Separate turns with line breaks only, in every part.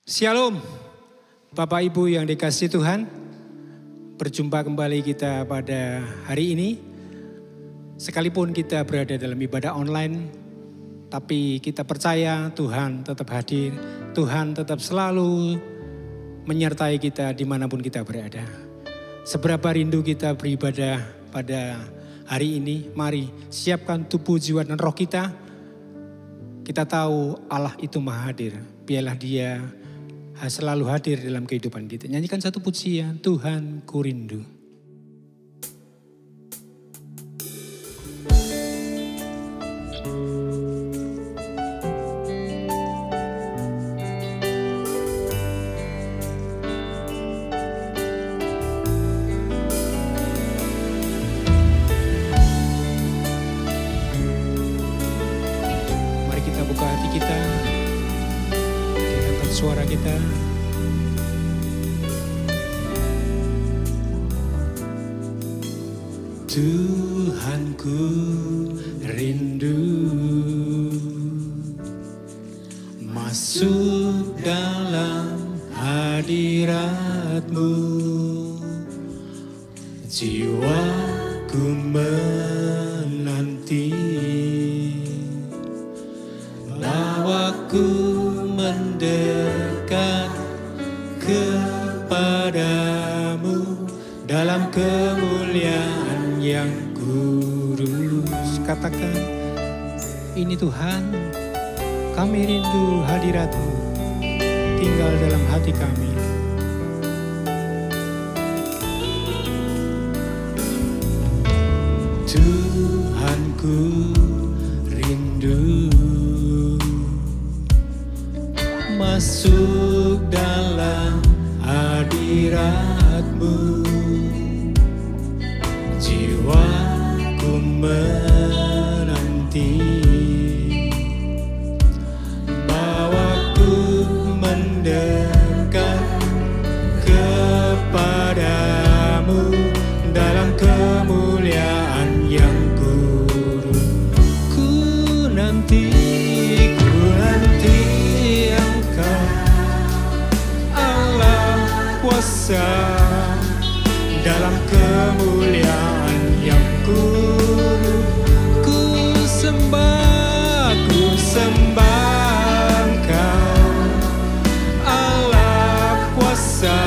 Shalom, Bapak Ibu yang dikasihi Tuhan. Berjumpa kembali kita pada hari ini. Sekalipun kita berada dalam ibadah online, tapi kita percaya Tuhan tetap hadir. Tuhan tetap selalu menyertai kita dimanapun kita berada. Seberapa rindu kita beribadah pada hari ini, mari siapkan tubuh, jiwa, dan roh kita. Kita tahu Allah itu maha hadir. Biarlah Dia selalu hadir dalam kehidupan kita. Nyanyikan satu pujian, Tuhan ku rindu. Mari kita buka hati kita. Suara kita. Tuhanku rindu masuk dalam hadirat-Mu. Jiwaku menanti, bawaku mendekat kepadamu dalam kemuliaan yang kudus. Katakan, ini Tuhan, kami rindu hadirat-Mu tinggal dalam hati kami. Tuhanku rindu masuk dalam hadirat-Mu. Jiwaku menanti, bawaku mendekat kepadamu dalam kemuliaan yang kudus. Ku nanti dalam kemuliaan yang kudus. Ku sembah Engkau, Allah kuasa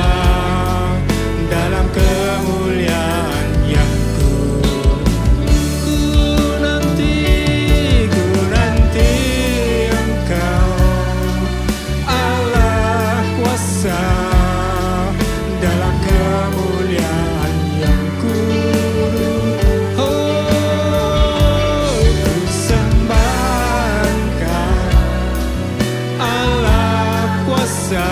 dalam kemuliaan yang kudus. Ku nanti Engkau, Allah kuasa dalam kemuliaan yang kudus. Oh, ku sembah Engkau, Allah kuasa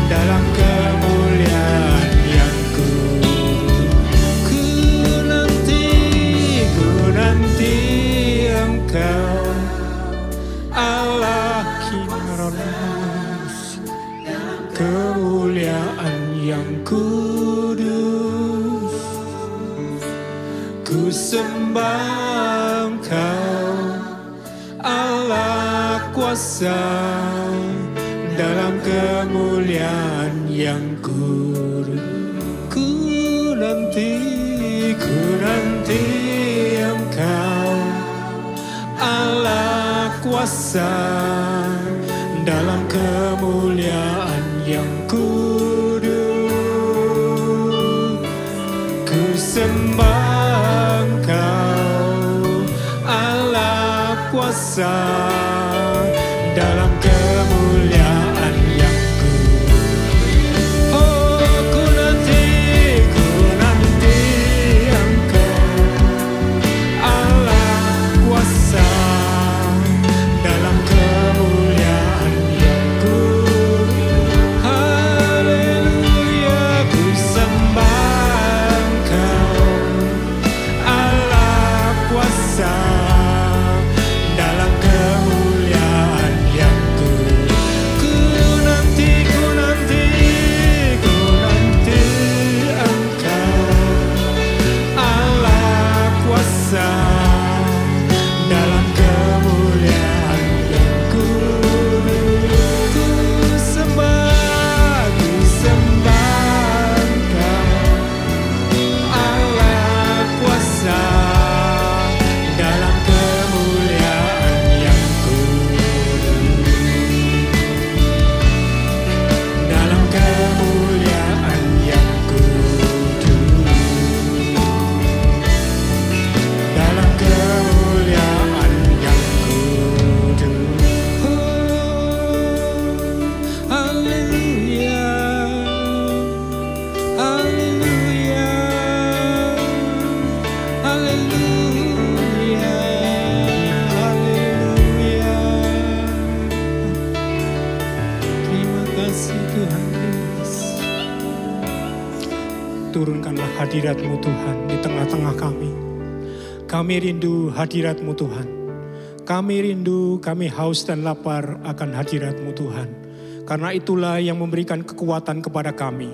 dalam kemuliaan yang kudus. Ku nanti Engkau, Allah Kimaronos, kemuliaan yang kudus. Ku sembah Engkau, Allah kuasa dalam kemuliaan yang kudus. Ku nanti Engkau, Allah kuasa dalam kemuliaan yang kudus. Ku sembah Engkau, Allah kuasa dalam kemuliaan yang kudus. Oh, ku nanti Engkau, Allah kuasa dalam kemuliaan yang kudus. Haleluya, ku sembah Engkau, Allah kuasa dalam kemuliaan Haleluya, haleluya. Terima kasih Tuhan Yesus. Turunkanlah hadirat-Mu Tuhan di tengah-tengah kami. Kami rindu hadirat-Mu Tuhan. Kami rindu, kami haus dan lapar akan hadirat-Mu Tuhan. Karena itulah yang memberikan kekuatan kepada kami.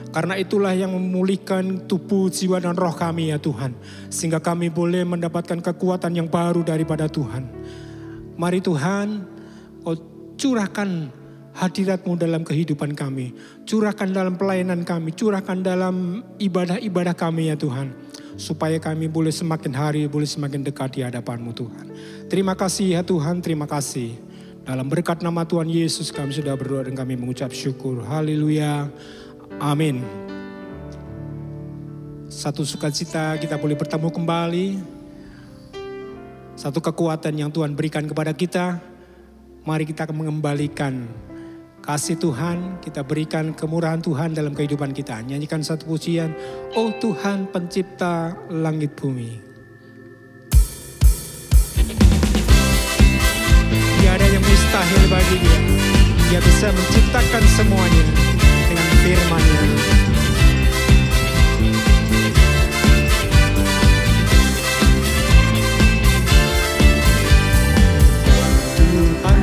Karena itulah yang memulihkan tubuh, jiwa dan roh kami ya Tuhan. Sehingga kami boleh mendapatkan kekuatan yang baru daripada Tuhan. Mari Tuhan, curahkan hadirat-Mu dalam kehidupan kami. Curahkan dalam pelayanan kami. Curahkan dalam ibadah-ibadah kami ya Tuhan. Supaya kami boleh semakin hari, boleh semakin dekat di hadapan-Mu Tuhan. Terima kasih ya Tuhan, terima kasih. Dalam berkat nama Tuhan Yesus kami sudah berdoa dan kami mengucap syukur. Haleluya. Amin. Satu sukacita kita boleh bertemu kembali. Satu kekuatan yang Tuhan berikan kepada kita. Mari kita mengembalikan kasih Tuhan, kita berikan kemurahan Tuhan dalam kehidupan kita. Nyanyikan satu pujian, oh Tuhan pencipta langit bumi. Tiada yang mustahil bagi Dia. Dia bisa menciptakan semuanya dengan firman-Nya. Tuhan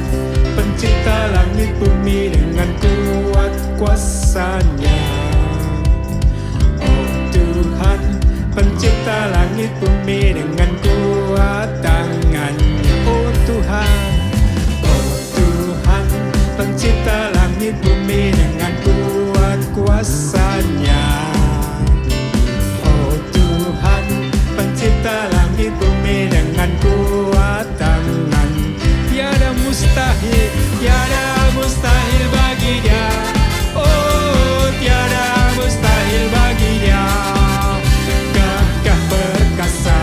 pencipta langit bumi dengan kuat kuasa-Nya. Oh Tuhan pencipta langit bumi dengan kuat tangan-Nya. Oh Tuhan, oh Tuhan pencipta langit bumi dengan kuat kuasa-Nya. Oh Tuhan pencipta langit bumi dengan kuat tangan. Tiada mustahil, tiada mustahil bagi Dia. Oh tiada mustahil bagi Dia. Gagah perkasa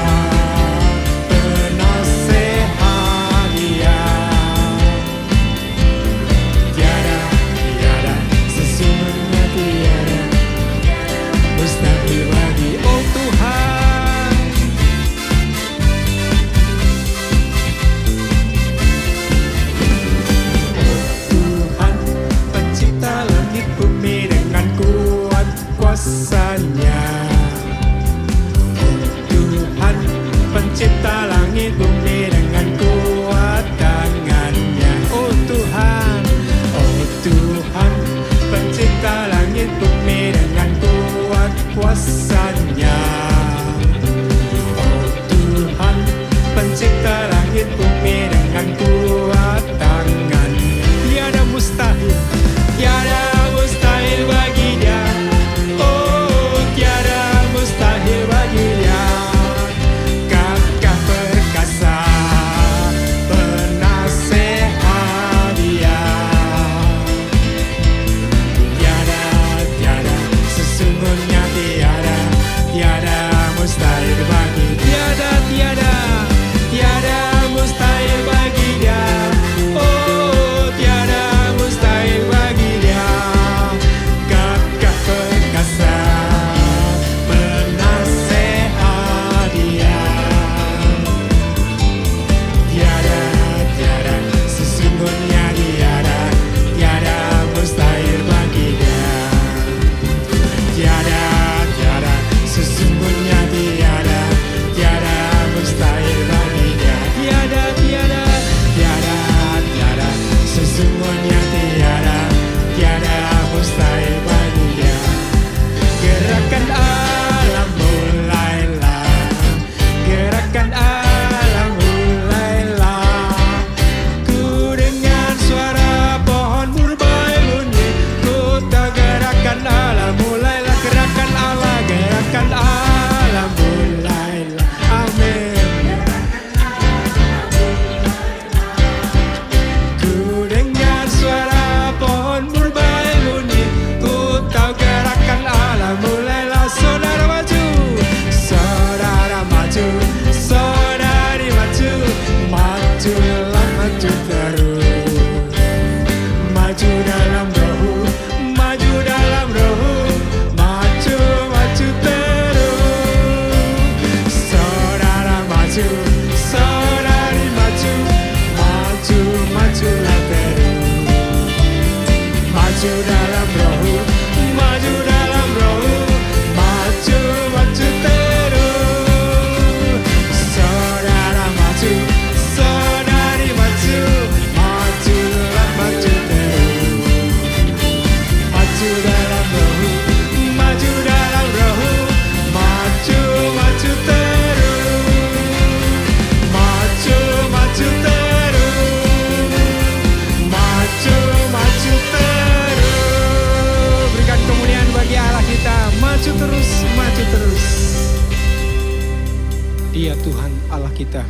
Dia Tuhan Allah kita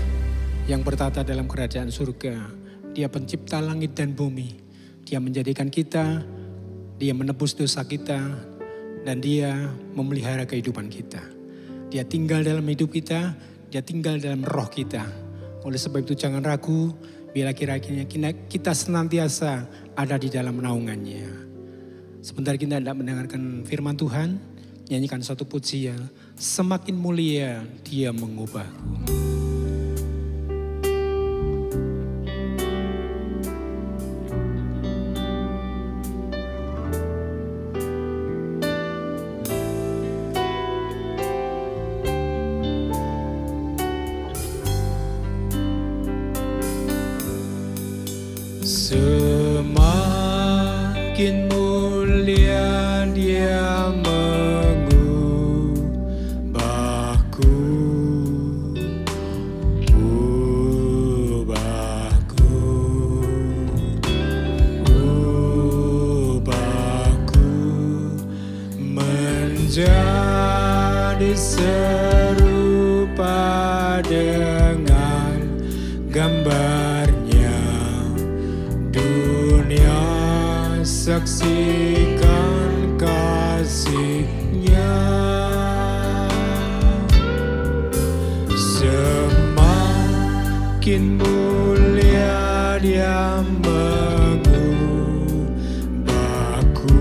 yang bertata dalam kerajaan surga. Dia pencipta langit dan bumi. Dia menjadikan kita, Dia menebus dosa kita, dan Dia memelihara kehidupan kita. Dia tinggal dalam hidup kita, Dia tinggal dalam roh kita. Oleh sebab itu jangan ragu bila kira-kira kita senantiasa ada di dalam naungannya. Sebentar kita hendak mendengarkan firman Tuhan, nyanyikan satu pujian. Semakin mulia Dia mengubahku. Semakin mulia Dia mengubahku, menjadi serupa dengan gambarnya. Dunia saksikan kasih-Nya. Semakin mulia Dia mengubahku,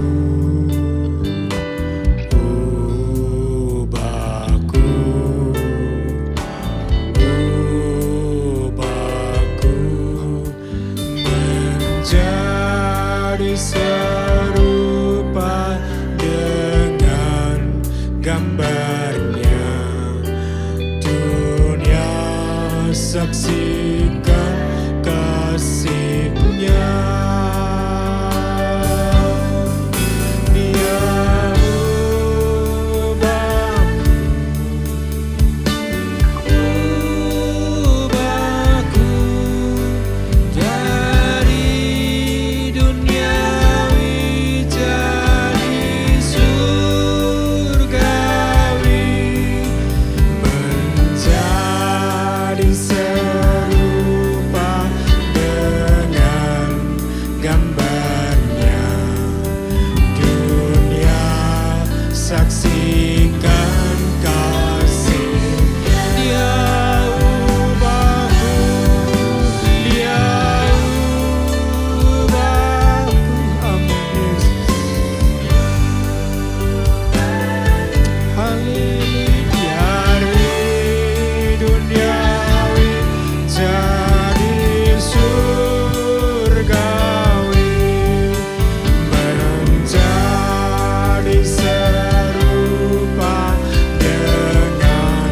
menjadi serupa dengan gambarnya. Dunia saksikan kasih-Nya. Dia ubahku dari duniawi jadi surgawi, menjadi serupa dengan gambarnya. Dunia saksikan kasih. Dia ubahku, Dia ubahku. Amin. Haleluya. Dari duniawi jadi surgawi, menjadi serupa dengan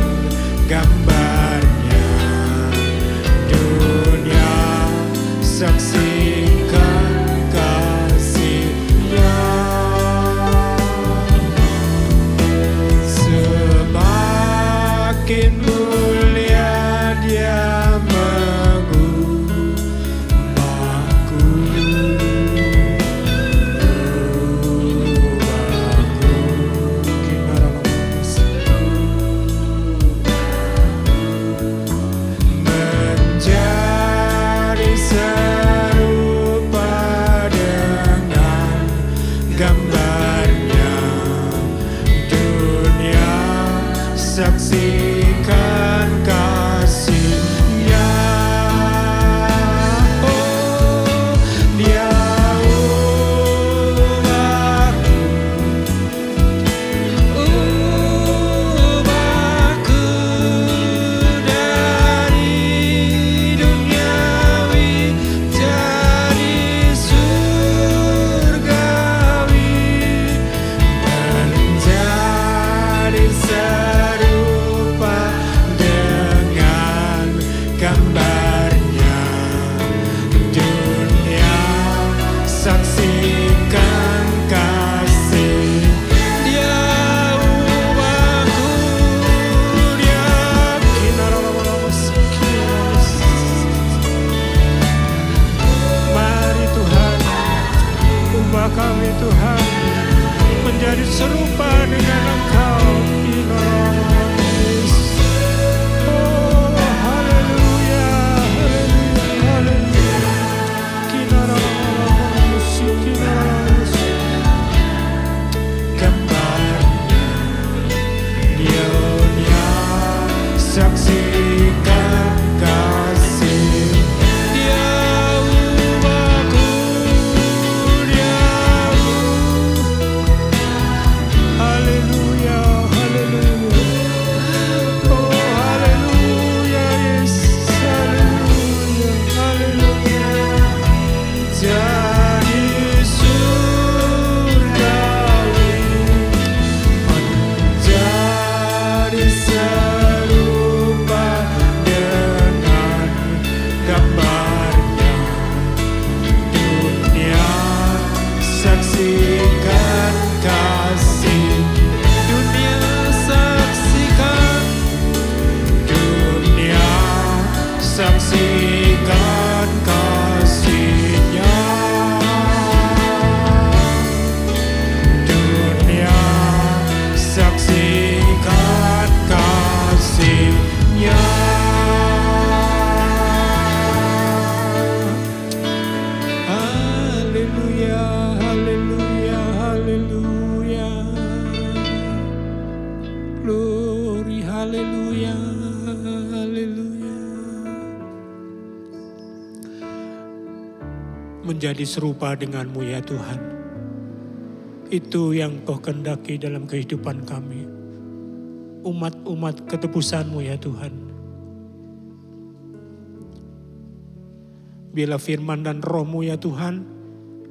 gambarnya. Dunia saksikan kasih-Nya. Semakin mulia Dia mengubahku, menjadi serupa
menjadi serupa denganmu ya Tuhan. Itu yang Kau kehendaki dalam kehidupan kami. Umat-umat ketebusanmu ya Tuhan. Biarlah firman dan roh-Mu ya Tuhan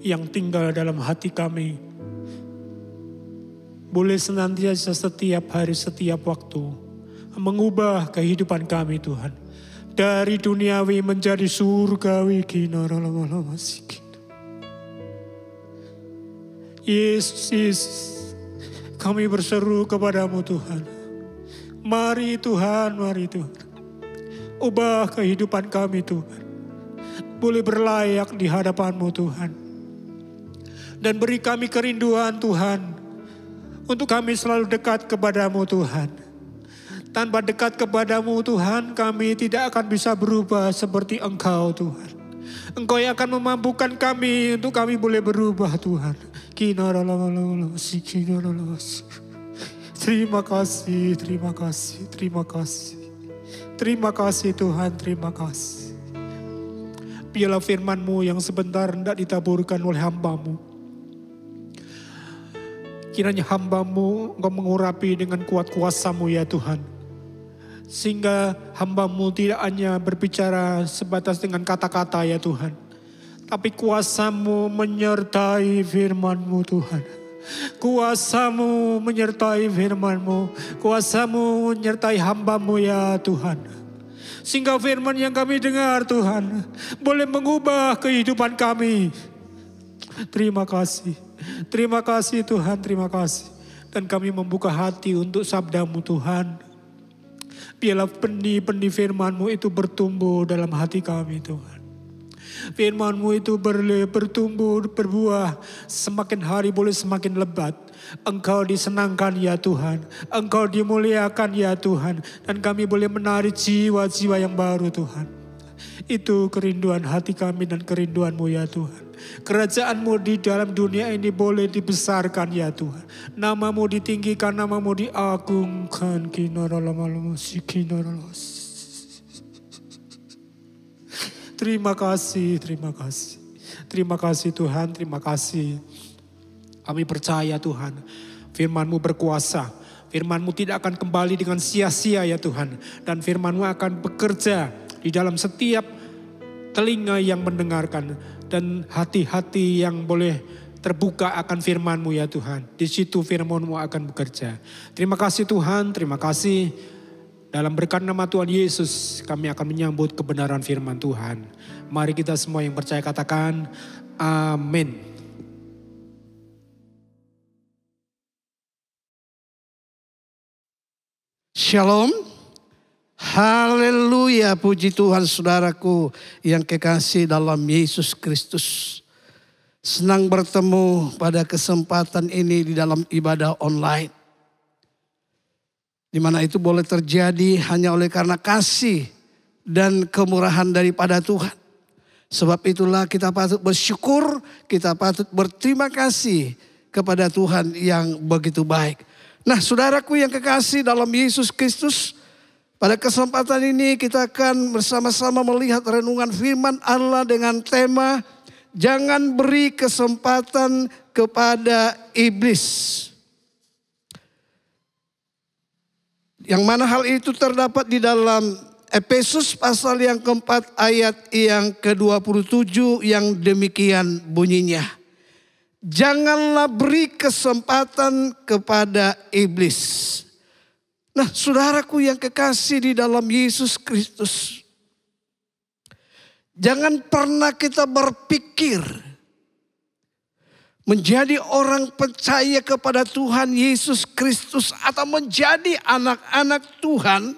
yang tinggal dalam hati kami boleh senantiasa setiap hari, setiap waktu mengubah kehidupan kami Tuhan. Dari duniawi menjadi surgawi. Yesus, kami berseru kepadamu Tuhan. Mari Tuhan, mari Tuhan. Ubah kehidupan kami Tuhan. Boleh berlayak di hadapan-Mu Tuhan. Dan beri kami kerinduan Tuhan. Untuk kami selalu dekat kepadamu Tuhan. Tanpa dekat kepadamu Tuhan, kami tidak akan bisa berubah seperti Engkau Tuhan. Engkau yang akan memampukan kami untuk kami boleh berubah Tuhan. Terima kasih, terima kasih, terima kasih. Terima kasih Tuhan, terima kasih. Biarlah firman-Mu yang sebentar hendak ditaburkan oleh hamba-Mu. Kiranya hamba-Mu Engkau mengurapi dengan kuat kuasa-Mu ya Tuhan. Sehingga hamba-Mu tidak hanya berbicara sebatas dengan kata-kata ya Tuhan. Tapi kuasa-Mu menyertai firman-Mu Tuhan. Kuasa-Mu menyertai firman-Mu. Kuasa-Mu menyertai hamba-Mu ya Tuhan. Sehingga firman yang kami dengar Tuhan boleh mengubah kehidupan kami. Terima kasih. Terima kasih Tuhan, terima kasih. Dan kami membuka hati untuk sabda-Mu Tuhan. Biarlah benih-benih firman-Mu itu bertumbuh dalam hati kami Tuhan. Firman-Mu itu bertumbuh, berbuah. Semakin hari boleh semakin lebat. Engkau disenangkan ya Tuhan. Engkau dimuliakan ya Tuhan. Dan kami boleh menarik jiwa-jiwa yang baru Tuhan. Itu kerinduan hati kami dan kerinduan-Mu ya Tuhan. Kerajaan-Mu di dalam dunia ini boleh dibesarkan ya Tuhan. Nama-Mu ditinggikan, Nama-Mu diagungkan. Terima kasih, terima kasih. Terima kasih Tuhan, terima kasih. Kami percaya Tuhan, firman-Mu berkuasa. Firman-Mu tidak akan kembali dengan sia-sia ya Tuhan. Dan firman-Mu akan bekerja di dalam setiap telinga yang mendengarkan. Dan hati-hati yang boleh terbuka akan firman-Mu ya Tuhan. Di situ firman-Mu akan bekerja. Terima kasih Tuhan, terima kasih. Dalam berkat nama Tuhan Yesus kami akan menyambut kebenaran firman Tuhan. Mari kita semua yang percaya katakan amin.
Shalom. Haleluya, puji Tuhan saudaraku yang kekasih dalam Yesus Kristus. Senang bertemu pada kesempatan ini di dalam ibadah online. Di mana itu boleh terjadi hanya oleh karena kasih dan kemurahan daripada Tuhan. Sebab itulah kita patut bersyukur, kita patut berterima kasih kepada Tuhan yang begitu baik. Nah saudaraku yang kekasih dalam Yesus Kristus, pada kesempatan ini kita akan bersama-sama melihat renungan firman Allah dengan tema jangan beri kesempatan kepada iblis. Yang mana hal itu terdapat di dalam Efesus pasal yang keempat ayat yang ke-27 yang demikian bunyinya. Janganlah beri kesempatan kepada iblis. Nah saudaraku yang kekasih di dalam Yesus Kristus. Jangan pernah kita berpikir menjadi orang percaya kepada Tuhan Yesus Kristus atau menjadi anak-anak Tuhan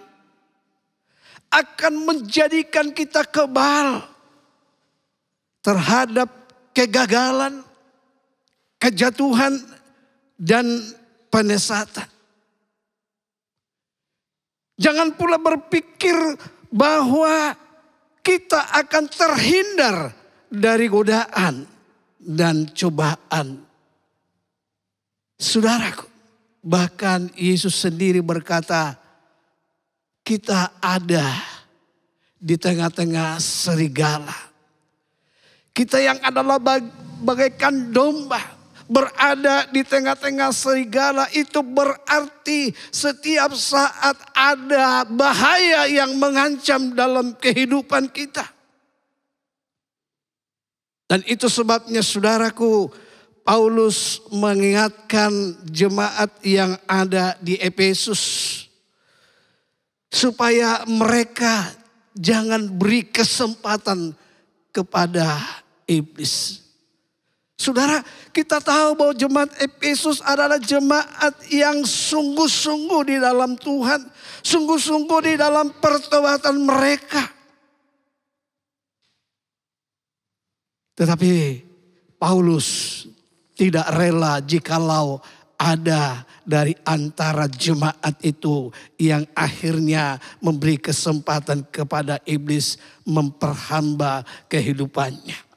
akan menjadikan kita kebal terhadap kegagalan, kejatuhan, dan penyesatan. Jangan pula berpikir bahwa kita akan terhindar dari godaan dan cobaan. Saudaraku, bahkan Yesus sendiri berkata, kita ada di tengah-tengah serigala. Kita yang adalah bagaikan domba berada di tengah-tengah serigala, itu berarti setiap saat ada bahaya yang mengancam dalam kehidupan kita. Dan itu sebabnya saudaraku, Paulus mengingatkan jemaat yang ada di Efesus supaya mereka jangan beri kesempatan kepada iblis. Saudara, kita tahu bahwa jemaat Efesus adalah jemaat yang sungguh-sungguh di dalam Tuhan. Sungguh-sungguh di dalam pertobatan mereka. Tetapi Paulus tidak rela jikalau ada dari antara jemaat itu yang akhirnya memberi kesempatan kepada iblis memperhamba kehidupannya.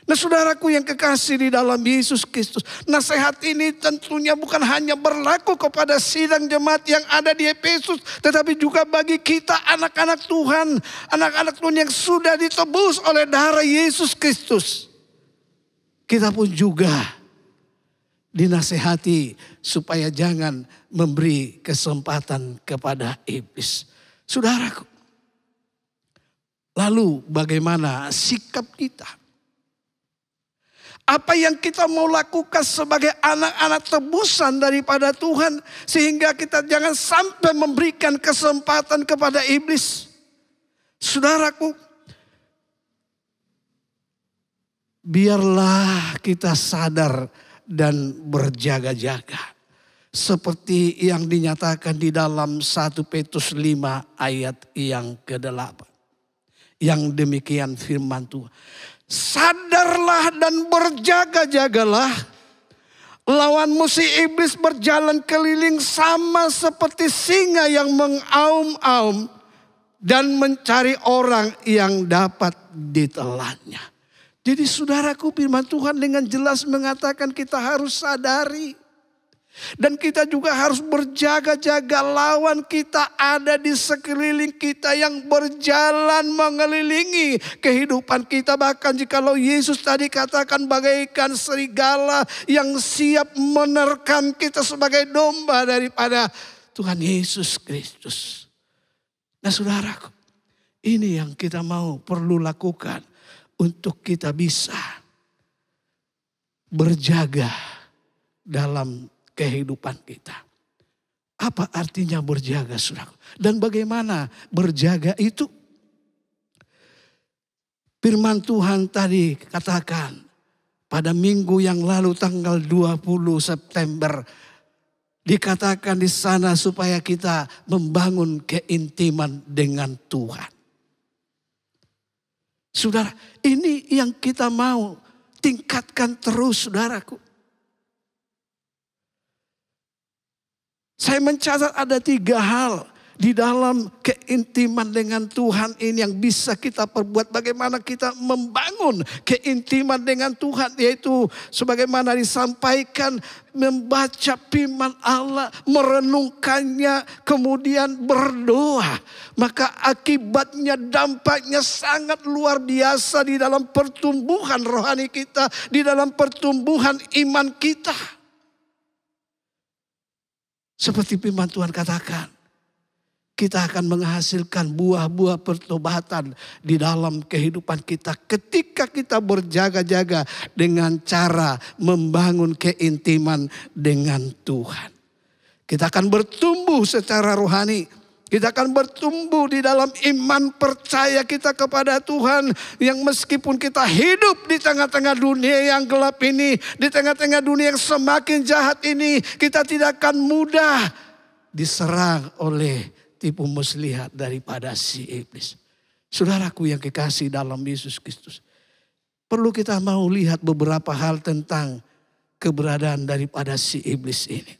Nah saudaraku yang kekasih di dalam Yesus Kristus, nasihat ini tentunya bukan hanya berlaku kepada sidang jemaat yang ada di Efesus, tetapi juga bagi kita anak-anak Tuhan, anak-anak Tuhan yang sudah ditebus oleh darah Yesus Kristus. Kita pun juga dinasihati supaya jangan memberi kesempatan kepada iblis. Saudaraku, lalu bagaimana sikap kita? Apa yang kita mau lakukan sebagai anak-anak tebusan daripada Tuhan. Sehingga kita jangan sampai memberikan kesempatan kepada iblis. Saudaraku, biarlah kita sadar dan berjaga-jaga. Seperti yang dinyatakan di dalam 1 Petrus 5 ayat yang ke-8. Yang demikian firman Tuhan. Sadarlah dan berjaga-jagalah. Lawanmu si iblis berjalan keliling sama seperti singa yang mengaum-aum dan mencari orang yang dapat ditelannya. Jadi saudaraku, firman Tuhan dengan jelas mengatakan kita harus sadari. Dan kita juga harus berjaga-jaga, lawan kita ada di sekeliling kita yang berjalan mengelilingi kehidupan kita. Bahkan jikalau Yesus tadi katakan bagaikan serigala yang siap menerkam kita sebagai domba daripada Tuhan Yesus Kristus. Nah saudaraku, ini yang kita perlu lakukan untuk kita bisa berjaga dalam kehidupan kita. Apa artinya berjaga, saudara? Dan bagaimana berjaga itu? Firman Tuhan tadi katakan pada minggu yang lalu tanggal 20 September. Dikatakan di sana supaya kita membangun keintiman dengan Tuhan. Saudara, ini yang kita mau tingkatkan terus, saudaraku. Saya mencatat ada 3 hal di dalam keintiman dengan Tuhan ini yang bisa kita perbuat. Bagaimana kita membangun keintiman dengan Tuhan, yaitu sebagaimana disampaikan membaca firman Allah, merenungkannya, kemudian berdoa. Maka akibatnya, dampaknya sangat luar biasa di dalam pertumbuhan rohani kita, di dalam pertumbuhan iman kita. Seperti firman Tuhan katakan, kita akan menghasilkan buah-buah pertobatan di dalam kehidupan kita ketika kita berjaga-jaga dengan cara membangun keintiman dengan Tuhan. Kita akan bertumbuh secara rohani. Kita akan bertumbuh di dalam iman percaya kita kepada Tuhan. Yang meskipun kita hidup di tengah-tengah dunia yang gelap ini, di tengah-tengah dunia yang semakin jahat ini, kita tidak akan mudah diserang oleh tipu muslihat daripada si iblis. Saudaraku yang kekasih dalam Yesus Kristus, perlu kita mau lihat beberapa hal tentang keberadaan daripada si iblis ini.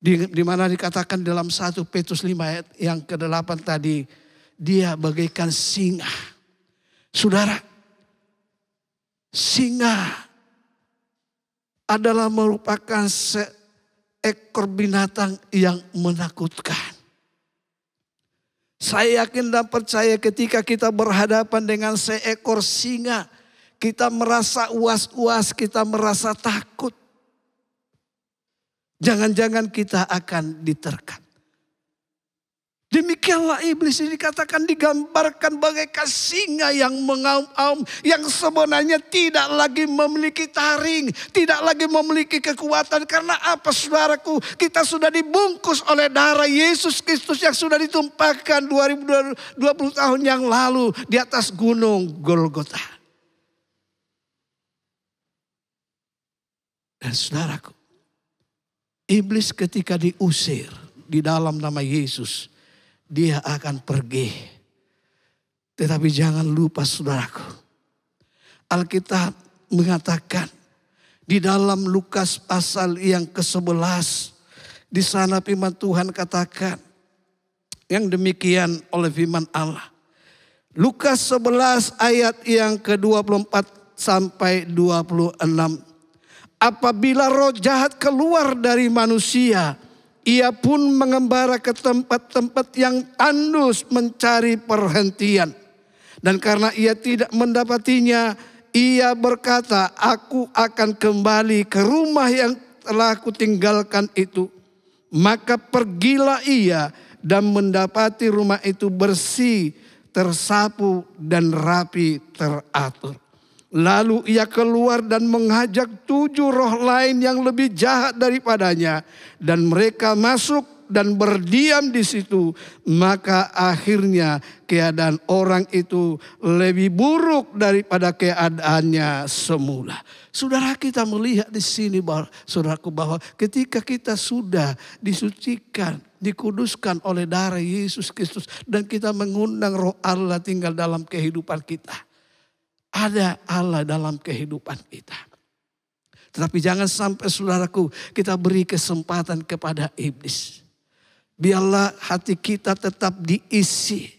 Di mana dikatakan dalam 1 Petrus 5 ayat yang ke-8 tadi, dia bagaikan singa. Saudara, singa adalah merupakan seekor binatang yang menakutkan. Saya yakin dan percaya ketika kita berhadapan dengan seekor singa, kita merasa was-was, kita merasa takut. Jangan-jangan kita akan diterkam. Demikianlah iblis ini dikatakan digambarkan bagaikan singa yang mengaum-aum. Yang sebenarnya tidak lagi memiliki taring. Tidak lagi memiliki kekuatan. Karena apa saudaraku? Kita sudah dibungkus oleh darah Yesus Kristus yang sudah ditumpahkan 2020 tahun yang lalu di atas gunung Golgota. Dan saudaraku, iblis ketika diusir di dalam nama Yesus, dia akan pergi. Tetapi jangan lupa saudaraku, Alkitab mengatakan di dalam Lukas pasal yang ke-11, di sana firman Tuhan katakan yang demikian oleh firman Allah. Lukas 11 ayat yang ke-24 sampai 26. Apabila roh jahat keluar dari manusia, ia pun mengembara ke tempat-tempat yang tandus mencari perhentian. Dan karena ia tidak mendapatinya, ia berkata, aku akan kembali ke rumah yang telah kutinggalkan itu. Maka pergilah ia dan mendapati rumah itu bersih, tersapu dan rapi teratur. Lalu ia keluar dan mengajak 7 roh lain yang lebih jahat daripadanya. Dan mereka masuk dan berdiam di situ. Maka akhirnya keadaan orang itu lebih buruk daripada keadaannya semula. Saudara, kita melihat di sini saudaraku, bahwa ketika kita sudah disucikan, dikuduskan oleh darah Yesus Kristus. Dan kita mengundang roh Allah tinggal dalam kehidupan kita. Ada Allah dalam kehidupan kita. Tetapi jangan sampai saudaraku kita beri kesempatan kepada iblis. Biarlah hati kita tetap diisi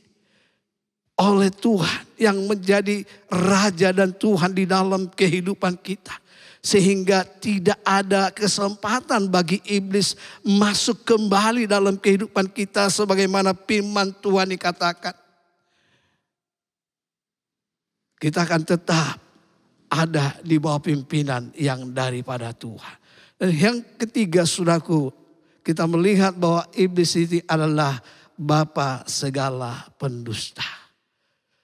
oleh Tuhan yang menjadi Raja dan Tuhan di dalam kehidupan kita. Sehingga tidak ada kesempatan bagi iblis masuk kembali dalam kehidupan kita sebagaimana firman Tuhan dikatakan. Kita akan tetap ada di bawah pimpinan yang daripada Tuhan. Dan yang ketiga saudaraku, kita melihat bahwa iblis itu adalah bapa segala pendusta.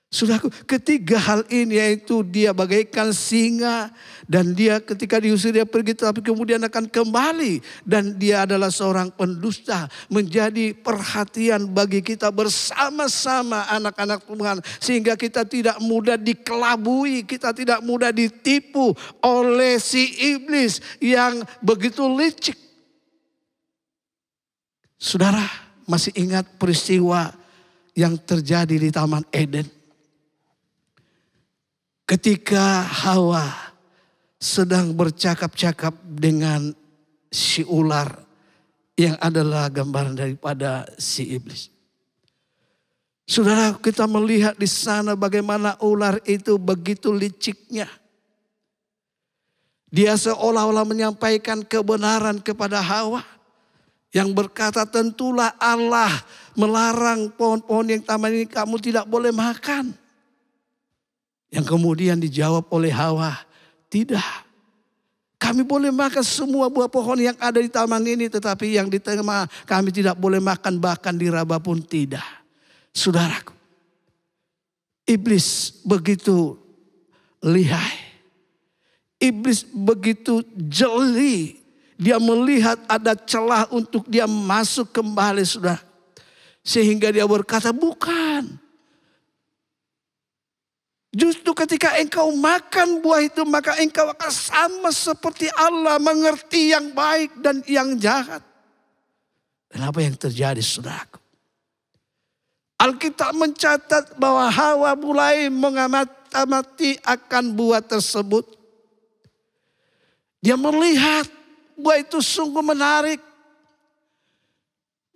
Saudaraku, ketiga hal ini yaitu dia bagaikan singa dan dia ketika diusir dia pergi tapi kemudian akan kembali. Dan dia adalah seorang pendusta, menjadi perhatian bagi kita bersama-sama anak-anak Tuhan. Sehingga kita tidak mudah dikelabui, kita tidak mudah ditipu oleh si iblis yang begitu licik. Saudara masih ingat peristiwa yang terjadi di Taman Eden? Ketika Hawa sedang bercakap-cakap dengan si ular yang adalah gambaran daripada si iblis. Saudara, kita melihat di sana bagaimana ular itu begitu liciknya. Dia seolah-olah menyampaikan kebenaran kepada Hawa. Yang berkata, tentulah Allah melarang pohon-pohon yang taman ini kamu tidak boleh makan. Yang kemudian dijawab oleh Hawa, tidak. Kami boleh makan semua buah pohon yang ada di taman ini. Tetapi yang di tengah kami tidak boleh makan, bahkan diraba pun tidak. Saudaraku, iblis begitu lihai. Iblis begitu jeli. Dia melihat ada celah untuk dia masuk kembali, saudara. Sehingga dia berkata, bukan. Justru ketika engkau makan buah itu, maka engkau akan sama seperti Allah, mengerti yang baik dan yang jahat. Dan apa yang terjadi, saudaraku? Alkitab mencatat bahwa Hawa mulai mengamati akan buah tersebut. Dia melihat buah itu sungguh menarik.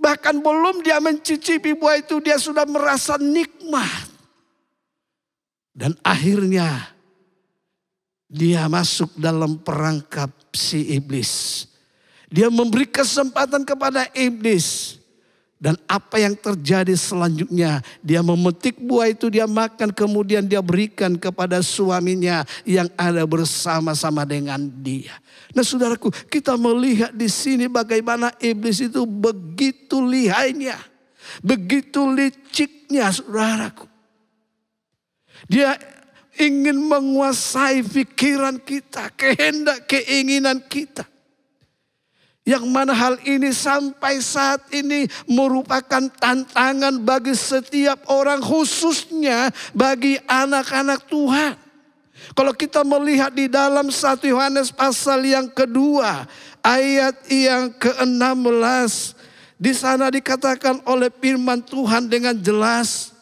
Bahkan belum dia mencicipi buah itu, dia sudah merasa nikmat. Dan akhirnya dia masuk dalam perangkap si iblis. Dia memberi kesempatan kepada iblis. Dan apa yang terjadi selanjutnya, dia memetik buah itu, dia makan, kemudian dia berikan kepada suaminya yang ada bersama-sama dengan dia. Nah saudaraku, kita melihat di sini bagaimana iblis itu begitu lihainya, begitu liciknya saudaraku. Dia ingin menguasai pikiran kita, kehendak, keinginan kita. Yang mana hal ini sampai saat ini merupakan tantangan bagi setiap orang, khususnya bagi anak-anak Tuhan. Kalau kita melihat di dalam 1 Yohanes pasal yang kedua, ayat yang ke-16. Di sana dikatakan oleh firman Tuhan dengan jelas.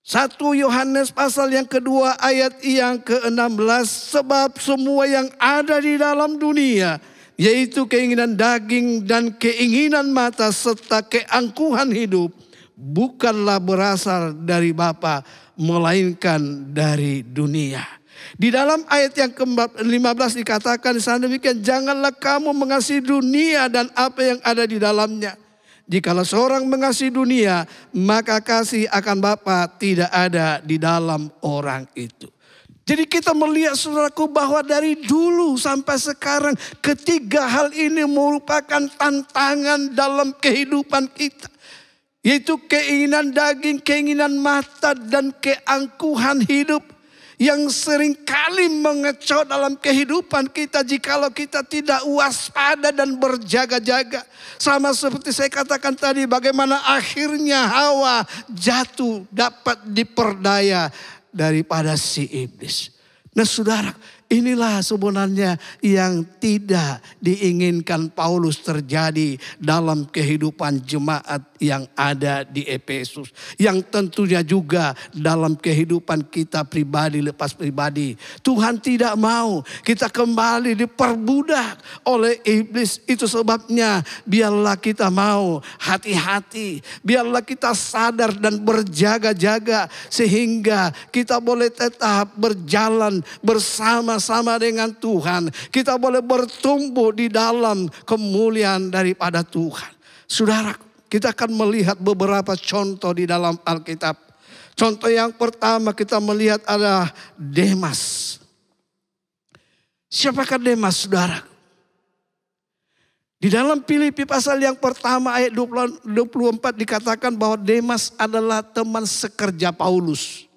1 Yohanes pasal yang kedua ayat yang ke-16. Sebab semua yang ada di dalam dunia, yaitu keinginan daging dan keinginan mata serta keangkuhan hidup, bukanlah berasal dari Bapa, melainkan dari dunia. Di dalam ayat yang ke-15 dikatakan di sana demikian, janganlah kamu mengasihi dunia dan apa yang ada di dalamnya. Jikalau seorang mengasihi dunia, maka kasih akan Bapa tidak ada di dalam orang itu. Jadi kita melihat saudaraku bahwa dari dulu sampai sekarang ketiga hal ini merupakan tantangan dalam kehidupan kita. Yaitu keinginan daging, keinginan mata dan keangkuhan hidup. Yang seringkali mengecot dalam kehidupan kita jikalau kita tidak waspada dan berjaga-jaga. Sama seperti saya katakan tadi, bagaimana akhirnya Hawa jatuh dapat diperdaya daripada si iblis. Nah saudara, inilah sebenarnya yang tidak diinginkan Paulus terjadi dalam kehidupan jemaat yang ada di Efesus. Yang tentunya juga dalam kehidupan kita pribadi lepas pribadi. Tuhan tidak mau kita kembali diperbudak oleh iblis. Itu sebabnya biarlah kita mau hati-hati. Biarlah kita sadar dan berjaga-jaga. Sehingga kita boleh tetap berjalan bersama-sama dengan Tuhan. Kita boleh bertumbuh di dalam kemuliaan daripada Tuhan. Saudara, kita akan melihat beberapa contoh di dalam Alkitab. Contoh yang pertama kita melihat adalah Demas. Siapakah Demas, saudara? Di dalam Filipi pasal yang pertama ayat 24 dikatakan bahwa Demas adalah teman sekerja Paulus.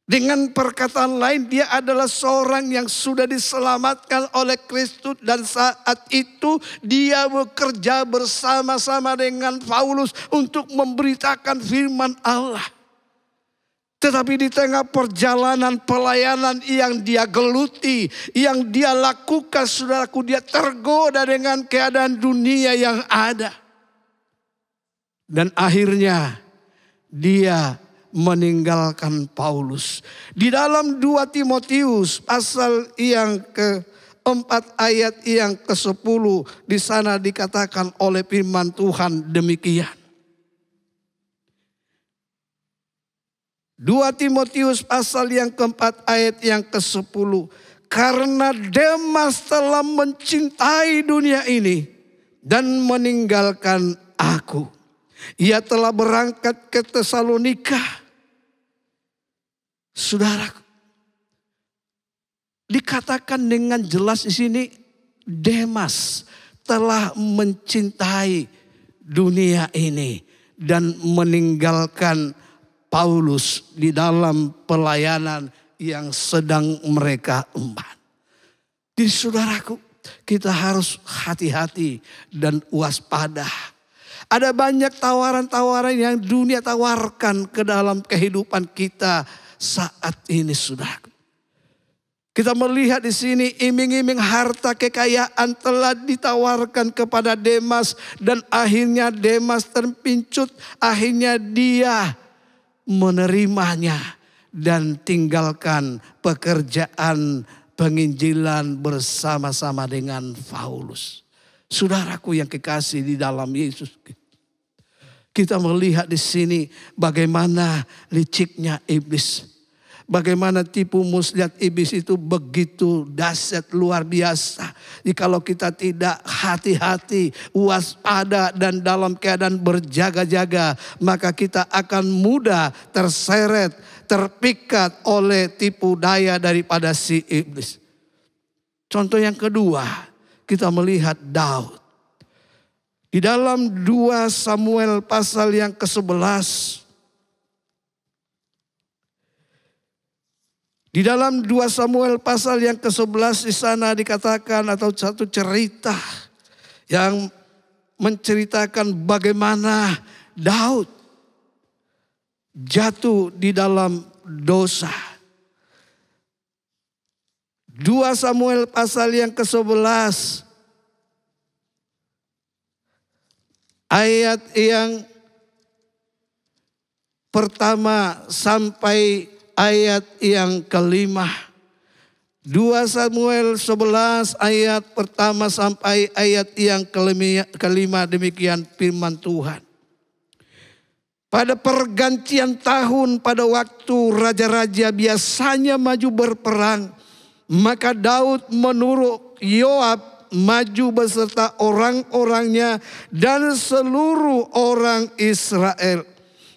Dengan perkataan lain, dia adalah seorang yang sudah diselamatkan oleh Kristus. Dan saat itu dia bekerja bersama-sama dengan Paulus untuk memberitakan firman Allah. Tetapi di tengah perjalanan pelayanan yang dia geluti, yang dia lakukan, saudaraku, dia tergoda dengan keadaan dunia yang ada. Dan akhirnya dia meninggalkan Paulus. Di dalam 2 Timotius pasal yang ke-4 ayat yang ke-10 di sana dikatakan oleh firman Tuhan demikian. 2 Timotius pasal yang ke-4 ayat yang ke-10. Karena Demas telah mencintai dunia ini dan meninggalkan aku. Ia telah berangkat ke Tesalonika. Saudara, dikatakan dengan jelas di sini Demas telah mencintai dunia ini dan meninggalkan Paulus di dalam pelayanan yang sedang mereka emban. Jadi saudaraku, kita harus hati-hati dan waspada. Ada banyak tawaran-tawaran yang dunia tawarkan ke dalam kehidupan kita saat ini, saudara. Kita melihat di sini iming-iming harta kekayaan telah ditawarkan kepada Demas dan akhirnya Demas terpincut, akhirnya dia menerimanya dan tinggalkan pekerjaan penginjilan bersama-sama dengan Paulus. Saudaraku yang kekasih di dalam Yesus, kita melihat di sini bagaimana liciknya iblis. Bagaimana tipu muslihat iblis itu begitu dahsyat, luar biasa. Jikalau kita tidak hati-hati, waspada dan dalam keadaan berjaga-jaga, maka kita akan mudah terseret, terpikat oleh tipu daya daripada si iblis. Contoh yang kedua, kita melihat Daud. Di dalam 2 Samuel pasal yang ke-11. Di dalam 2 Samuel pasal yang ke-11 di sana dikatakan atau satu cerita yang menceritakan bagaimana Daud jatuh di dalam dosa. 2 Samuel pasal yang ke-11 ayat yang pertama sampai ayat yang ke-5. 2 Samuel 11 ayat pertama sampai ayat yang ke-5 demikian firman Tuhan. Pada pergantian tahun pada waktu raja-raja biasanya maju berperang, maka Daud menyuruh Yoab maju beserta orang-orangnya dan seluruh orang Israel.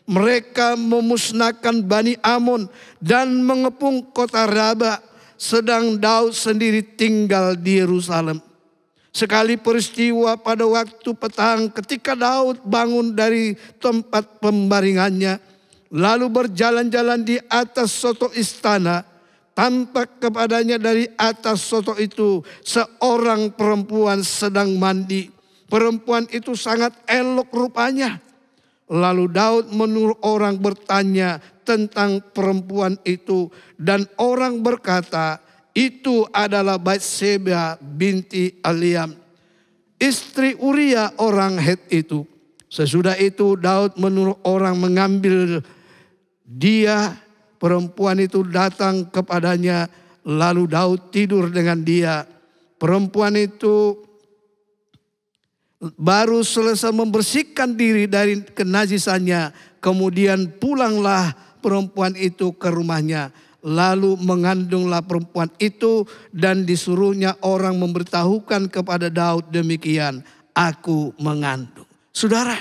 Mereka memusnahkan Bani Amon dan mengepung kota Raba, sedang Daud sendiri tinggal di Yerusalem. Sekali peristiwa pada waktu petang ketika Daud bangun dari tempat pembaringannya, lalu berjalan-jalan di atas soto istana, tampak kepadanya dari atas soto itu seorang perempuan sedang mandi. Perempuan itu sangat elok rupanya. Lalu Daud menyuruh orang bertanya tentang perempuan itu. Dan orang berkata, itu adalah Batseba binti Eliam, istri Uria orang Het itu. Sesudah itu Daud menyuruh orang mengambil dia. Perempuan itu datang kepadanya. Lalu Daud tidur dengan dia. Perempuan itu baru selesai membersihkan diri dari kenajisannya. Kemudian pulanglah perempuan itu ke rumahnya. Lalu mengandunglah perempuan itu dan disuruhnya orang memberitahukan kepada Daud demikian. Aku mengandung. Saudara,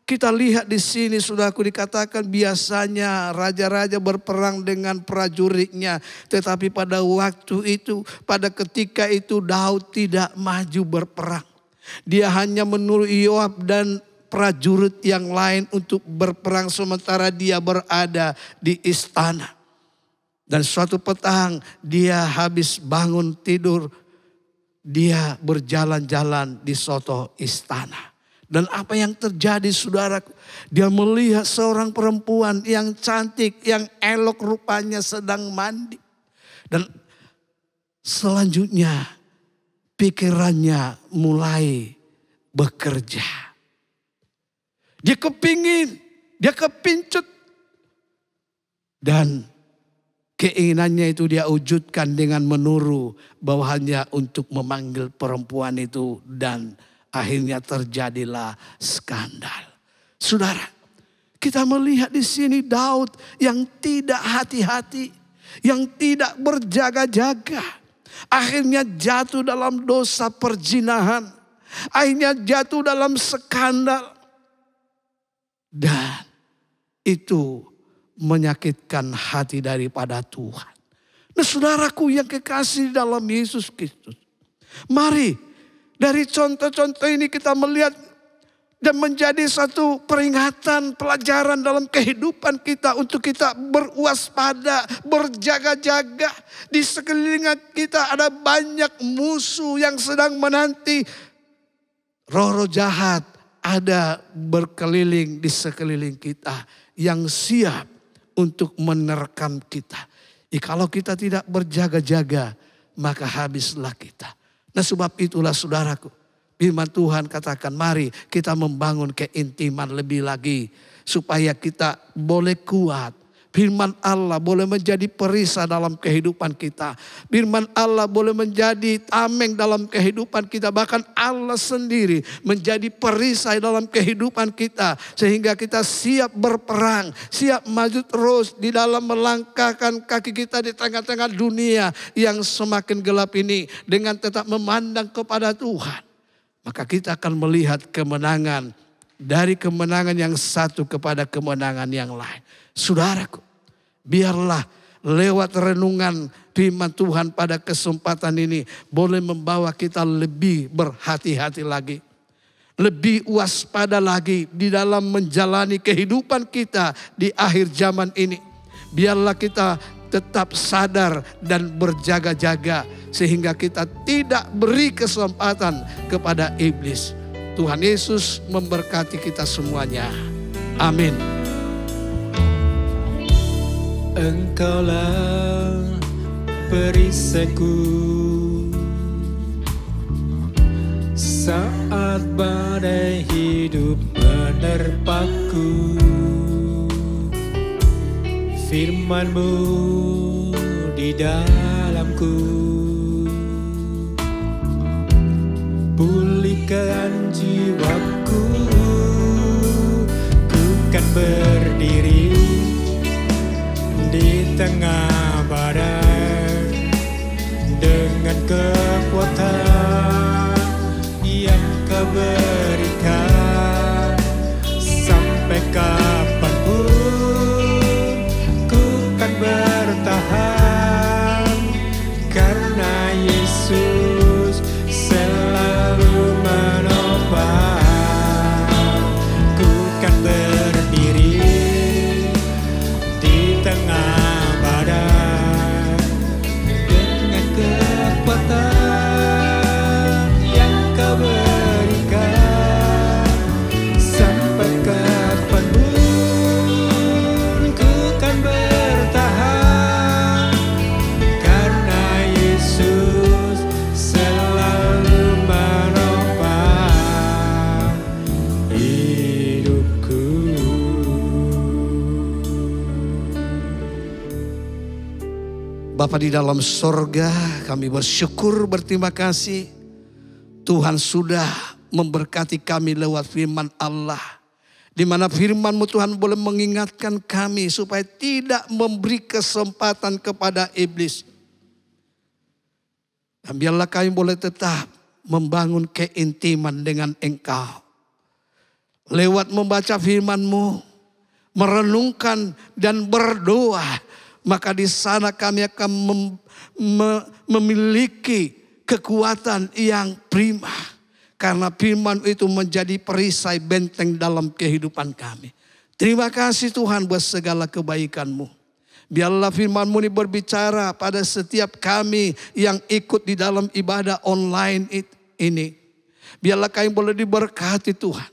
kita lihat di sini saudaraku dikatakan biasanya raja-raja berperang dengan prajuritnya. Tetapi pada waktu itu, pada ketika itu Daud tidak maju berperang. Dia hanya menyuruh Yoab dan prajurit yang lain untuk berperang sementara dia berada di istana. Dan suatu petang dia habis bangun tidur, dia berjalan-jalan di soto istana. Dan apa yang terjadi saudaraku? Dia melihat seorang perempuan yang cantik, yang elok rupanya sedang mandi. Dan selanjutnya pikirannya mulai bekerja. Dia kepingin, dia kepincut. Dan keinginannya itu dia wujudkan dengan menyuruh bawahannya untuk memanggil perempuan itu. Dan akhirnya terjadilah skandal. Saudara, kita melihat di sini Daud yang tidak hati-hati, yang tidak berjaga-jaga. Akhirnya jatuh dalam dosa perzinahan. Akhirnya jatuh dalam skandal. Dan itu menyakitkan hati daripada Tuhan. Nah saudaraku yang kekasih dalam Yesus Kristus. Mari dari contoh-contoh ini kita melihat dan menjadi satu peringatan, pelajaran dalam kehidupan kita untuk kita berwaspada, berjaga-jaga. Di sekeliling kita ada banyak musuh yang sedang menanti. Roh-roh jahat ada berkeliling di sekeliling kita yang siap untuk menerkam kita. Kalau kita tidak berjaga-jaga, maka habislah kita. Nah sebab itulah saudaraku, firman Tuhan katakan mari kita membangun keintiman lebih lagi. Supaya kita boleh kuat, Firman Allah boleh menjadi perisai dalam kehidupan kita. Firman Allah boleh menjadi tameng dalam kehidupan kita. Bahkan Allah sendiri menjadi perisai dalam kehidupan kita. Sehingga kita siap berperang, siap maju terus di dalam melangkahkan kaki kita di tengah-tengah dunia yang semakin gelap ini. Dengan tetap memandang kepada Tuhan. Maka kita akan melihat kemenangan. Dari kemenangan yang satu kepada kemenangan yang lain. Saudaraku, biarlah lewat renungan firman Tuhan pada kesempatan ini boleh membawa kita lebih berhati-hati lagi. Lebih waspada lagi di dalam menjalani kehidupan kita di akhir zaman ini. Biarlah kita tetap sadar dan berjaga-jaga sehingga kita tidak beri kesempatan kepada iblis. Tuhan Yesus memberkati kita semuanya. Amin.
Engkaulah perisaiku saat badai hidup menerpaku. Firman-Mu di dalamku, pulihkan jiwaku. Ku kan berdiri di tengah badai dengan kekuatan yang Kau berikan. Sampai kapanpun ku kan bertahan, karena Yesus selalu menopang. Ku kan berdiri di tengah badai dengan kekuatan yang Kau berikan. Sampai kapanpun ku kan bertahan, karena Yesus selalu menopang hidupku.
Bapa di dalam sorga, kami bersyukur, berterima kasih. Tuhan sudah memberkati kami lewat firman Allah. Di mana firman-Mu Tuhan boleh mengingatkan kami supaya tidak memberi kesempatan kepada iblis. Dan biarlah kami boleh tetap membangun keintiman dengan Engkau. Lewat membaca firman-Mu, merenungkan dan berdoa. Maka di sana kami akan memiliki kekuatan yang prima. Karena firman itu menjadi perisai benteng dalam kehidupan kami. Terima kasih Tuhan buat segala kebaikan-Mu. Biarlah firman-Mu ini berbicara pada setiap kami yang ikut di dalam ibadah online ini. Biarlah kami boleh diberkati Tuhan.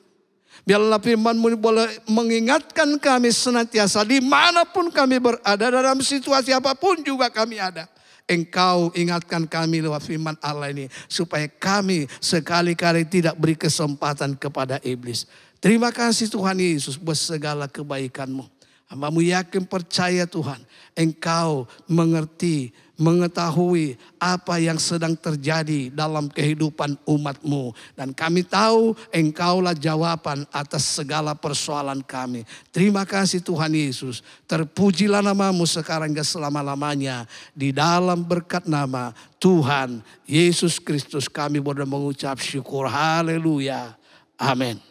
Biarlah firman-Mu ini boleh mengingatkan kami senantiasa dimanapun kami berada, dalam situasi apapun juga kami ada. Engkau ingatkan kami lewat firman Allah ini. Supaya kami sekali-kali tidak beri kesempatan kepada iblis. Terima kasih Tuhan Yesus buat segala kebaikan-Mu. Hamba-Mu yakin percaya Tuhan. Engkau mengerti, mengetahui apa yang sedang terjadi dalam kehidupan umat-Mu. Dan kami tahu Engkaulah jawaban atas segala persoalan kami. Terima kasih Tuhan Yesus. Terpujilah nama-Mu sekarang dan selama-lamanya. Di dalam berkat nama Tuhan Yesus Kristus kami boleh mengucap syukur. Haleluya. Amin.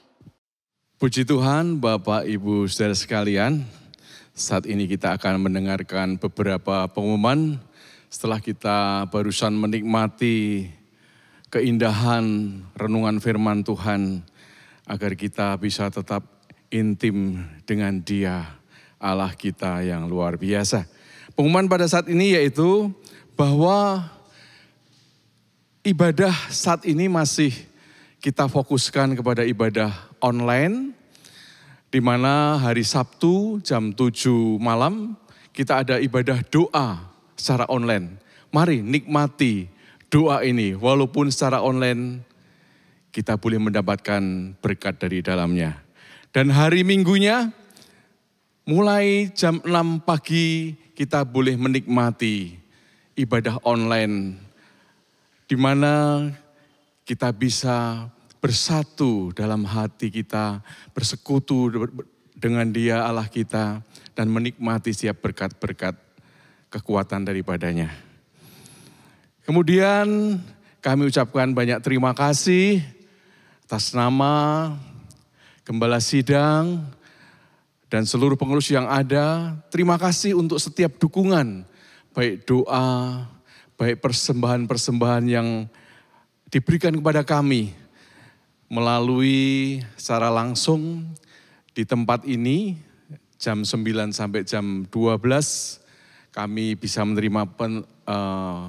Puji Tuhan Bapak Ibu Saudara sekalian. Saat ini kita akan mendengarkan beberapa pengumuman. Setelah kita barusan menikmati keindahan renungan firman Tuhan, agar kita bisa tetap intim dengan Dia, Allah kita yang luar biasa. Pengumuman pada saat ini yaitu bahwa ibadah saat ini masih kita fokuskan kepada ibadah online, di mana hari Sabtu jam 7 malam kita ada ibadah doa secara online. Mari nikmati doa ini, walaupun secara online kita boleh mendapatkan berkat dari dalamnya. Dan hari Minggunya mulai jam 6 pagi kita boleh menikmati ibadah online di mana kita bisa bersatu dalam hati kita, bersekutu dengan Dia Allah kita dan menikmati setiap berkat-berkat kekuatan daripadanya. Kemudian kami ucapkan banyak terima kasih atas nama Gembala Sidang dan seluruh pengurus yang ada. Terima kasih untuk setiap dukungan, baik doa, baik persembahan-persembahan yang diberikan kepada kami melalui secara langsung di tempat ini jam 9 sampai jam 12 kami bisa menerima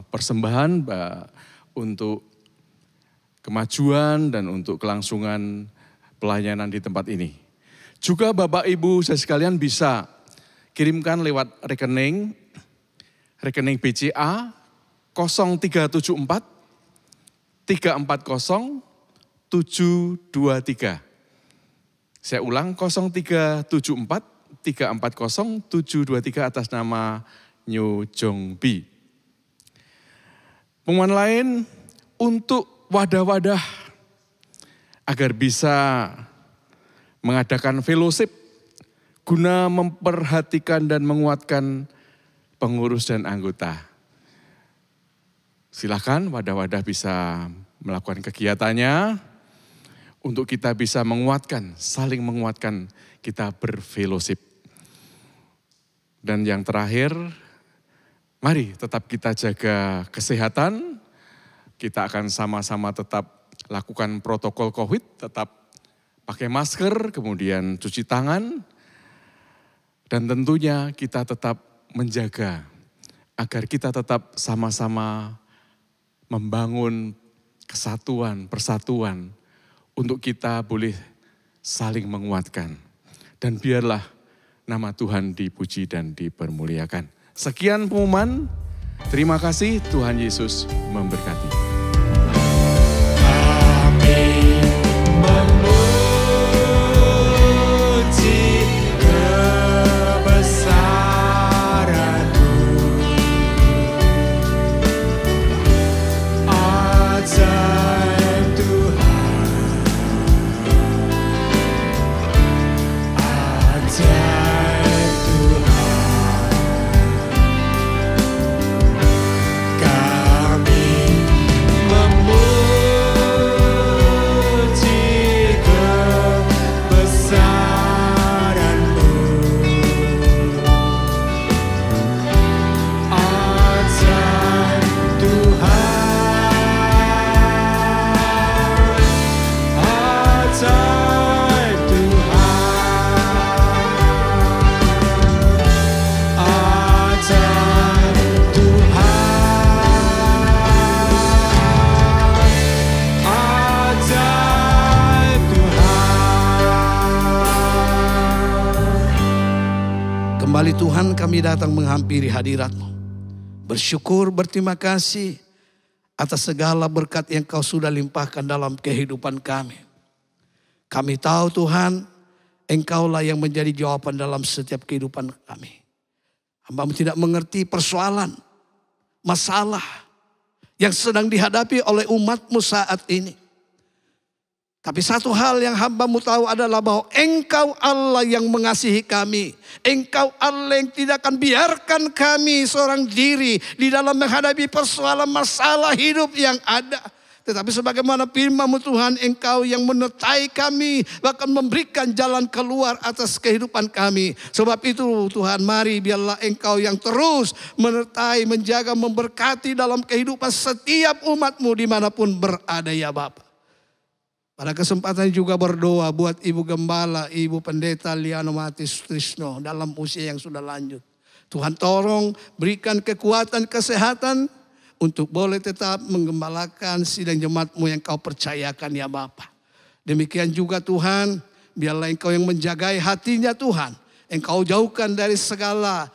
persembahan untuk kemajuan dan untuk kelangsungan pelayanan di tempat ini. Juga Bapak Ibu saya sekalian bisa kirimkan lewat rekening BCA 0374 340 723. Saya ulang 0374 340 723 atas nama Nyo Jong Bi. Pengumuman lain untuk wadah-wadah agar bisa mengadakan fellowship guna memperhatikan dan menguatkan pengurus dan anggota. Silakan wadah-wadah bisa melakukan kegiatannya untuk kita bisa menguatkan, saling menguatkan kita berfellowship. Dan yang terakhir, mari tetap kita jaga kesehatan. Kita akan sama-sama tetap lakukan protokol COVID, tetap pakai masker, kemudian cuci tangan. Dan tentunya kita tetap menjaga agar kita tetap sama-sama membangun kesatuan, persatuan untuk kita boleh saling menguatkan. Dan biarlah nama Tuhan dipuji dan dipermuliakan. Sekian pengumuman, terima kasih, Tuhan Yesus memberkati.
Kami memuji kebesaran-Mu, ajaib Tuhan, ajaib Tuhan. Kami memuji kebesaran-Mu, ajaib Tuhan, ajaib Tuhan, ajaib Tuhan, ajaib Tuhan.
Kembali Tuhan kami datang menghampiri hadirat-Mu. Bersyukur, berterima kasih atas segala berkat yang Kau sudah limpahkan dalam kehidupan kami. Kami tahu Tuhan, Engkau-lah yang menjadi jawaban dalam setiap kehidupan kami. Hamba-Mu tidak mengerti persoalan, masalah yang sedang dihadapi oleh umat-Mu saat ini. Tapi satu hal yang hamba-Mu tahu adalah bahwa Engkau Allah yang mengasihi kami. Engkau Allah yang tidak akan biarkan kami seorang diri di dalam menghadapi persoalan masalah hidup yang ada. Tetapi sebagaimana firman-Mu Tuhan, Engkau yang menyertai kami, bahkan memberikan jalan keluar atas kehidupan kami. Sebab itu Tuhan, mari biarlah Engkau yang terus menyertai, menjaga, memberkati dalam kehidupan setiap umat-Mu dimanapun berada ya Bapa. Pada kesempatan juga berdoa buat Ibu Gembala, Ibu Pendeta Liano Matius Trisno dalam usia yang sudah lanjut. Tuhan tolong berikan kekuatan, kesehatan untuk boleh tetap menggembalakan sidang jemaat-Mu yang Kau percayakan ya Bapa. Demikian juga Tuhan, biarlah Engkau yang menjagai hatinya Tuhan. Engkau jauhkan dari segala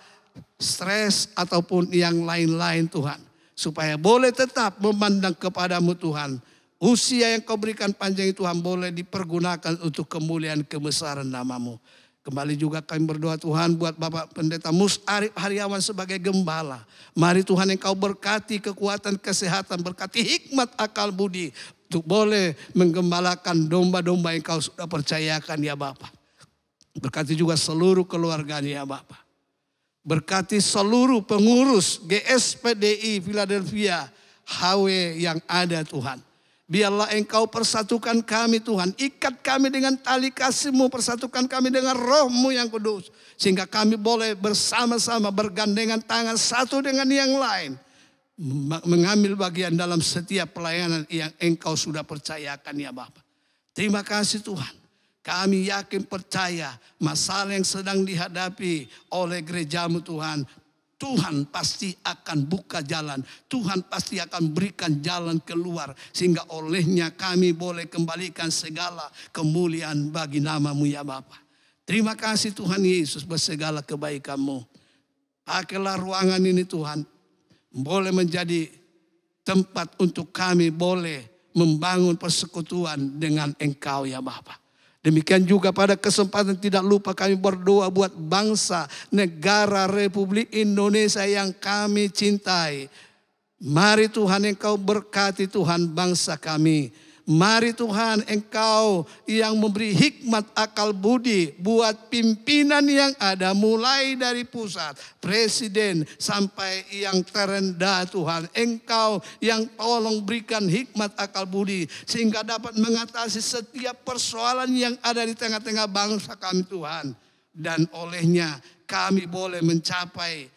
stres ataupun yang lain-lain Tuhan. Supaya boleh tetap memandang kepadamu Tuhan. Usia yang Kau berikan panjang Tuhan boleh dipergunakan untuk kemuliaan kebesaran nama-Mu. Kembali juga kami berdoa Tuhan buat Bapak Pendeta Mus Arif Haryawan sebagai gembala. Mari Tuhan Engkau berkati kekuatan kesehatan, berkati hikmat akal budi untuk boleh menggembalakan domba-domba yang Engkau sudah percayakan ya Bapak. Berkati juga seluruh keluarganya ya Bapak. Berkati seluruh pengurus GSPDI Philadelphia HW yang ada Tuhan. Biarlah Engkau persatukan kami Tuhan. Ikat kami dengan tali kasih-Mu. Persatukan kami dengan Roh-Mu yang kudus. Sehingga kami boleh bersama-sama bergandengan tangan satu dengan yang lain. Mengambil bagian dalam setiap pelayanan yang Engkau sudah percayakan ya Bapa. Terima kasih Tuhan. Kami yakin percaya masalah yang sedang dihadapi oleh gereja-Mu Tuhan. Tuhan pasti akan buka jalan. Tuhan pasti akan berikan jalan keluar. Sehingga olehnya kami boleh kembalikan segala kemuliaan bagi nama-Mu ya Bapa. Terima kasih Tuhan Yesus bersegala kebaikan-Mu. Pakailah ruangan ini Tuhan. Boleh menjadi tempat untuk kami boleh membangun persekutuan dengan Engkau ya Bapa. Demikian juga pada kesempatan tidak lupa kami berdoa buat bangsa, negara Republik Indonesia yang kami cintai. Mari Tuhan Engkau berkati Tuhan bangsa kami. Mari Tuhan Engkau yang memberi hikmat akal budi buat pimpinan yang ada. Mulai dari pusat, presiden sampai yang terendah Tuhan. Engkau yang tolong berikan hikmat akal budi. Sehingga dapat mengatasi setiap persoalan yang ada di tengah-tengah bangsa kami Tuhan. Dan olehnya kami boleh mencapai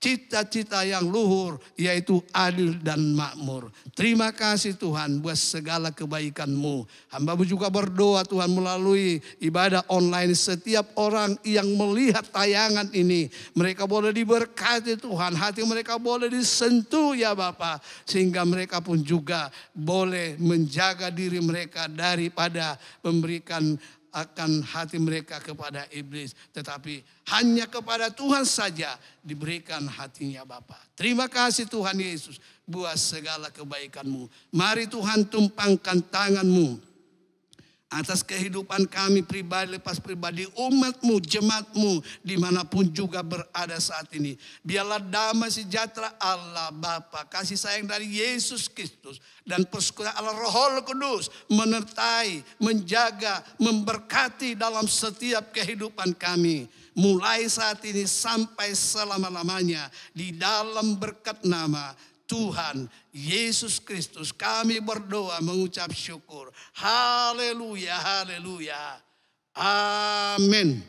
cita-cita yang luhur yaitu adil dan makmur. Terima kasih Tuhan buat segala kebaikan-Mu. Hamba-Mu juga berdoa Tuhan melalui ibadah online setiap orang yang melihat tayangan ini. Mereka boleh diberkati Tuhan. Hati mereka boleh disentuh ya Bapa. Sehingga mereka pun juga boleh menjaga diri mereka daripada memberikan akan hati mereka kepada iblis. Tetapi hanya kepada Tuhan saja diberikan hatinya Bapa. Terima kasih Tuhan Yesus buat segala kebaikan-Mu. Mari Tuhan tumpangkan tangan-Mu atas kehidupan kami pribadi, lepas pribadi, umat-Mu, jemaat-Mu, dimanapun juga berada saat ini. Biarlah damai sejahtera Allah Bapa, kasih sayang dari Yesus Kristus, dan persekutuan Allah Roh Kudus menyertai, menjaga, memberkati dalam setiap kehidupan kami. Mulai saat ini sampai selama-lamanya, di dalam berkat nama Tuhan Yesus Kristus kami berdoa mengucap syukur. Haleluya, haleluya. Amin.